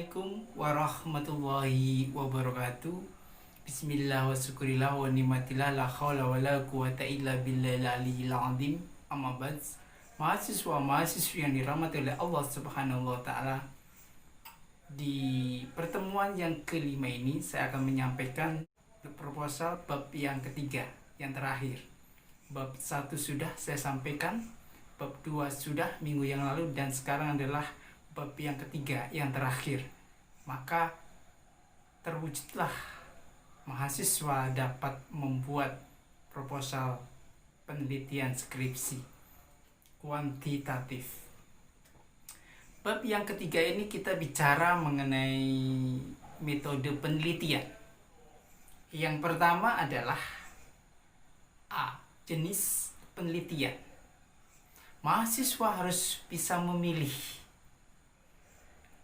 Assalamualaikum warahmatullahi wabarakatuh. Bismillah wa syukurillah wa nimatillah la khawla wa la quwata illa billahil aliyyil azim. Amma ba'd. Mahasiswa-mahasiswi yang dirahmati oleh Allah Subhanahu wa taala. Di pertemuan yang kelima ini saya akan menyampaikan proposal bab yang ketiga, yang terakhir. Bab 1 sudah saya sampaikan, bab 2 sudah minggu yang lalu, dan sekarang adalah bab yang ketiga, yang terakhir. Maka terwujudlah mahasiswa dapat membuat proposal penelitian skripsi kuantitatif. Bab yang ketiga ini kita bicara mengenai metode penelitian. Yang pertama adalah A. Jenis penelitian. Mahasiswa harus bisa memilih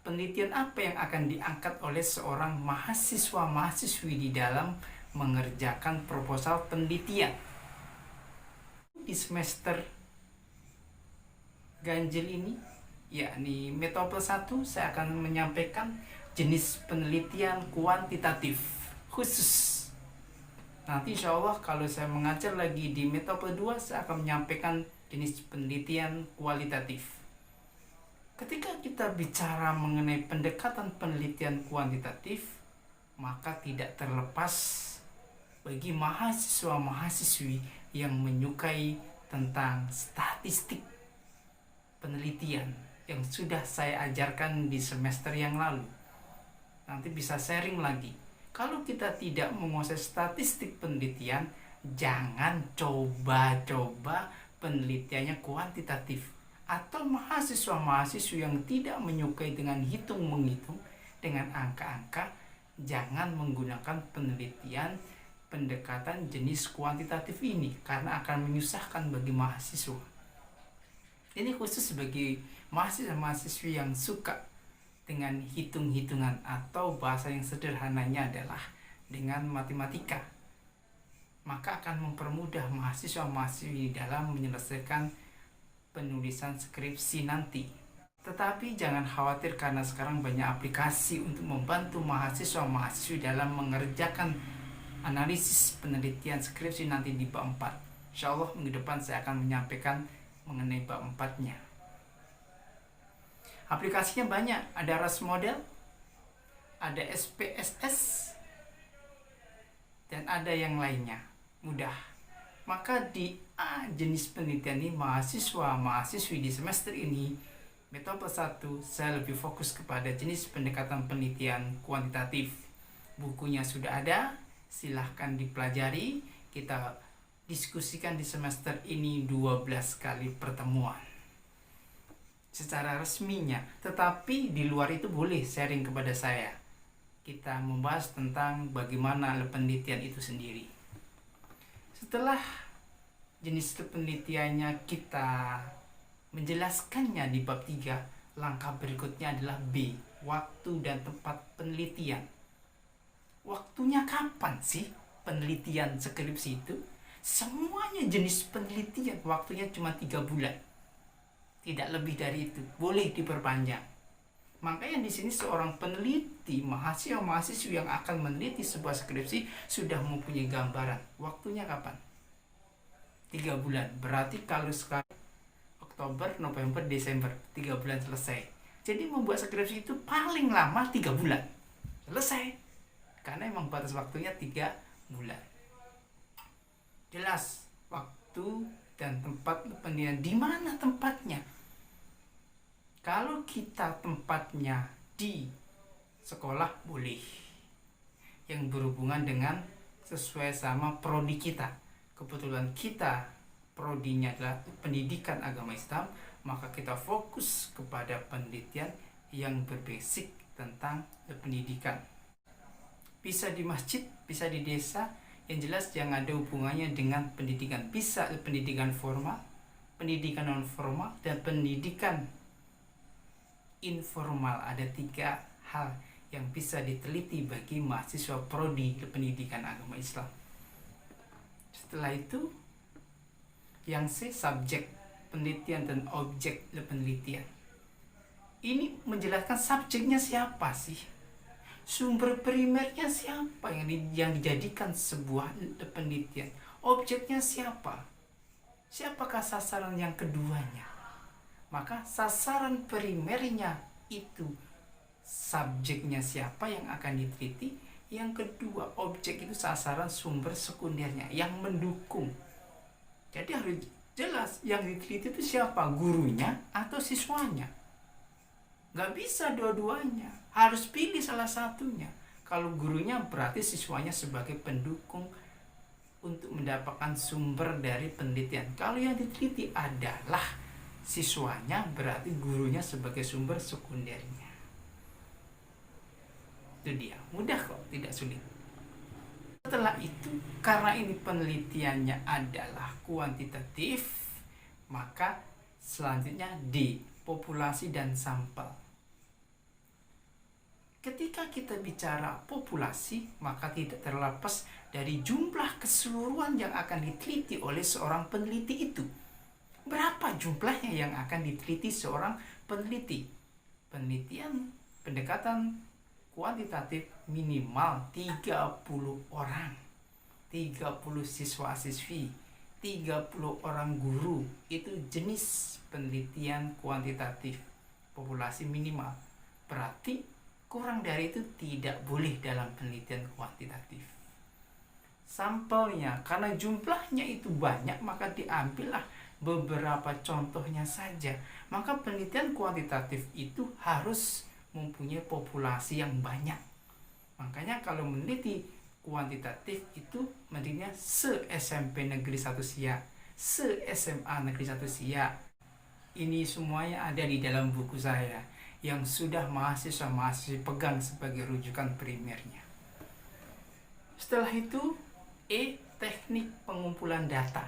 penelitian apa yang akan diangkat oleh seorang mahasiswa-mahasiswi di dalam mengerjakan proposal penelitian. Di semester ganjil ini, yakni metode 1, saya akan menyampaikan jenis penelitian kuantitatif khusus. Nanti insya Allah kalau saya mengajar lagi di metode 2, saya akan menyampaikan jenis penelitian kualitatif. Ketika kita bicara mengenai pendekatan penelitian kuantitatif, maka tidak terlepas bagi mahasiswa-mahasiswi yang menyukai tentang statistik penelitian yang sudah saya ajarkan di semester yang lalu. Nanti bisa sharing lagi. Kalau kita tidak menguasai statistik penelitian, jangan coba-coba penelitiannya kuantitatif. Atau mahasiswa-mahasiswa yang tidak menyukai dengan hitung-menghitung, dengan angka-angka, jangan menggunakan penelitian pendekatan jenis kuantitatif ini, karena akan menyusahkan bagi mahasiswa. Ini khusus bagi mahasiswa-mahasiswi yang suka dengan hitung-hitungan, atau bahasa yang sederhananya adalah dengan matematika. Maka akan mempermudah mahasiswa-mahasiswi dalam menyelesaikan penulisan skripsi nanti. Tetapi jangan khawatir, karena sekarang banyak aplikasi untuk membantu mahasiswa-mahasiswi dalam mengerjakan analisis penelitian skripsi nanti di bab 4. Insya Allah minggu depan saya akan menyampaikan mengenai bab 4-nya. Aplikasinya banyak, ada RASmodel, ada SPSS, dan ada yang lainnya. Mudah. Maka di A jenis penelitian ini, mahasiswa-mahasiswi di semester ini, metode 1, saya lebih fokus kepada jenis pendekatan penelitian kuantitatif. Bukunya sudah ada, silahkan dipelajari. Kita diskusikan di semester ini 12 kali pertemuan secara resminya. Tetapi di luar itu boleh sharing kepada saya. Kita membahas tentang bagaimana penelitian itu sendiri. Setelah jenis penelitiannya kita menjelaskannya di bab 3, langkah berikutnya adalah B. Waktu dan tempat penelitian. Waktunya kapan sih penelitian skripsi itu? Semuanya jenis penelitian waktunya cuma 3 bulan. Tidak lebih dari itu. Boleh diperpanjang. Makanya di sini seorang peneliti, mahasiswa-mahasiswa yang akan meneliti sebuah skripsi sudah mempunyai gambaran waktunya kapan. 3 bulan. Berarti kalau sekarang Oktober, November, Desember, 3 bulan selesai. Jadi membuat skripsi itu paling lama 3 bulan. Selesai. Karena memang batas waktunya 3 bulan. Jelas waktu dan tempat penelitian. Di mana tempatnya? Kalau kita tempatnya di sekolah boleh, yang berhubungan dengan sesuai sama prodi kita. Kebetulan kita prodinya adalah pendidikan agama Islam, maka kita fokus kepada penelitian yang berbasic tentang pendidikan. Bisa di masjid, bisa di desa, yang jelas yang ada hubungannya dengan pendidikan. Bisa pendidikan formal, pendidikan non formal, dan pendidikan informal. Ada 3 hal yang bisa diteliti bagi mahasiswa prodi pendidikan agama Islam. Setelah itu, yang C, subjek penelitian dan objek penelitian. ini menjelaskan subjeknya siapa sih, sumber primernya siapa yang dijadikan sebuah penelitian, objeknya siapakah sasaran yang keduanya. Maka sasaran primernya itu subjeknya siapa yang akan diteliti, yang kedua objek itu sasaran sumber sekundernya yang mendukung. Jadi harus jelas yang diteliti itu siapa, gurunya atau siswanya. Gak bisa dua-duanya, harus pilih salah satunya. Kalau gurunya berarti siswanya sebagai pendukung untuk mendapatkan sumber dari penelitian. Kalau yang diteliti adalah siswanya, berarti gurunya sebagai sumber sekundernya. Itu dia, mudah kok, tidak sulit. Setelah itu, karena ini penelitiannya adalah kuantitatif, maka selanjutnya D, populasi dan sampel. Ketika kita bicara populasi, maka tidak terlepas dari jumlah keseluruhan yang akan diteliti oleh seorang peneliti itu. Berapa jumlahnya yang akan diteliti seorang peneliti? Penelitian pendekatan kuantitatif minimal 30 orang, 30 siswa-siswi, 30 orang guru. Itu jenis penelitian kuantitatif, populasi minimal. Berarti kurang dari itu tidak boleh dalam penelitian kuantitatif. Sampelnya, karena jumlahnya itu banyak, maka diambillah beberapa contohnya saja. Maka penelitian kuantitatif itu harus mempunyai populasi yang banyak. Makanya kalau meneliti kuantitatif itu menelitinya se-SMP Negeri 1 Siak, se-SMA Negeri 1 Siak. Ini semuanya ada di dalam buku saya yang sudah mahasiswa-mahasiswa pegang sebagai rujukan primernya. Setelah itu, teknik pengumpulan data.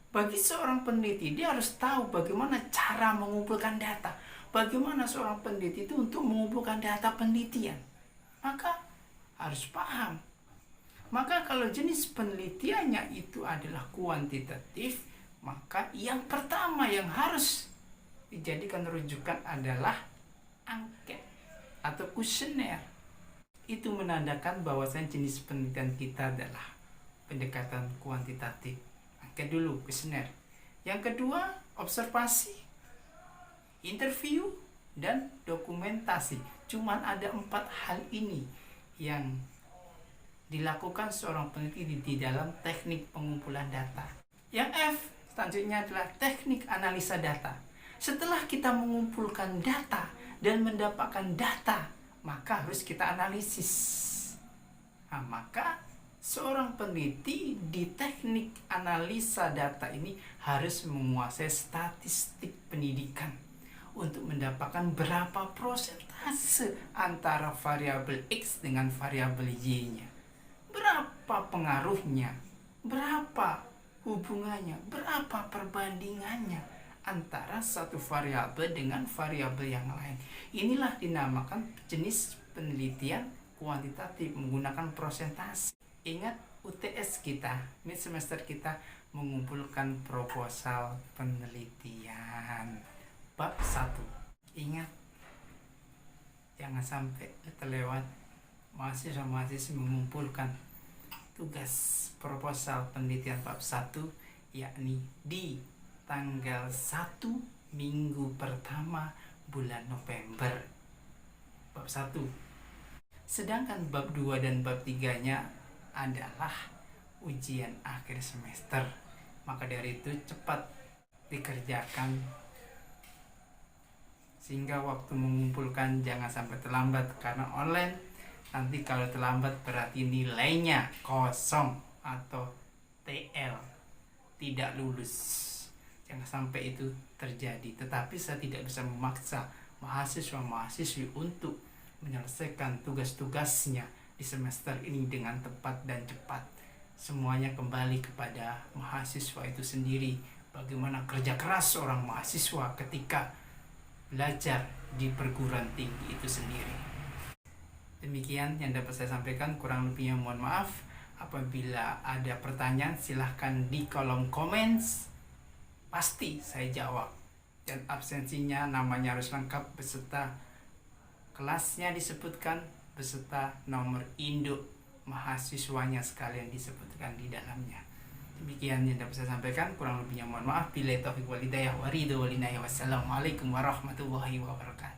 Bagi seorang peneliti, dia harus tahu bagaimana cara mengumpulkan data. Bagaimana seorang peneliti itu untuk mengumpulkan data penelitian. Maka harus paham. Maka kalau jenis penelitiannya itu adalah kuantitatif, maka yang pertama yang harus dijadikan rujukan adalah angket atau kuesioner. Itu menandakan bahwasanya jenis penelitian kita adalah pendekatan kuantitatif. Angket dulu, kuesioner. Yang kedua, observasi, interview, dan dokumentasi. Cuman ada 4 hal ini yang dilakukan seorang peneliti di dalam teknik pengumpulan data. Yang F selanjutnya adalah teknik analisa data. Setelah kita mengumpulkan data dan mendapatkan data, maka harus kita analisis. Nah, maka seorang peneliti di teknik analisa data ini harus menguasai statistik pendidikan untuk mendapatkan berapa persentase antara variabel X dengan variabel Y-nya. Berapa pengaruhnya, berapa hubungannya, berapa perbandingannya antara satu variabel dengan variabel yang lain. Inilah dinamakan jenis penelitian kuantitatif menggunakan persentase. Ingat UTS kita, mid semester kita mengumpulkan proposal penelitian bab 1. Ingat, jangan sampai terlewat. Mahasiswa-mahasiswa mengumpulkan tugas proposal penelitian bab 1, yakni di tanggal 1 minggu pertama bulan November, bab 1. Sedangkan bab 2 dan bab 3-nya adalah ujian akhir semester. Maka dari itu cepat dikerjakan sehingga waktu mengumpulkan jangan sampai terlambat, karena online nanti kalau terlambat berarti nilainya kosong atau TL, tidak lulus. Jangan sampai itu terjadi. Tetapi saya tidak bisa memaksa mahasiswa-mahasiswi untuk menyelesaikan tugas-tugasnya di semester ini dengan tepat dan cepat. Semuanya kembali kepada mahasiswa itu sendiri. Bagaimana kerja keras seorang mahasiswa ketika belajar di perguruan tinggi itu sendiri. Demikian yang dapat saya sampaikan, kurang lebihnya mohon maaf. Apabila ada pertanyaan silahkan di kolom komen, pasti saya jawab. dan absensinya namanya harus lengkap beserta kelasnya disebutkan beserta nomor induk mahasiswanya sekalian disebutkan di dalamnya. Demikian yang dapat saya sampaikan, kurang lebihnya mohon maaf. Billahi taufiq wal hidayah wa ridho wal inayah. Wassalamualaikum warahmatullahi wabarakatuh.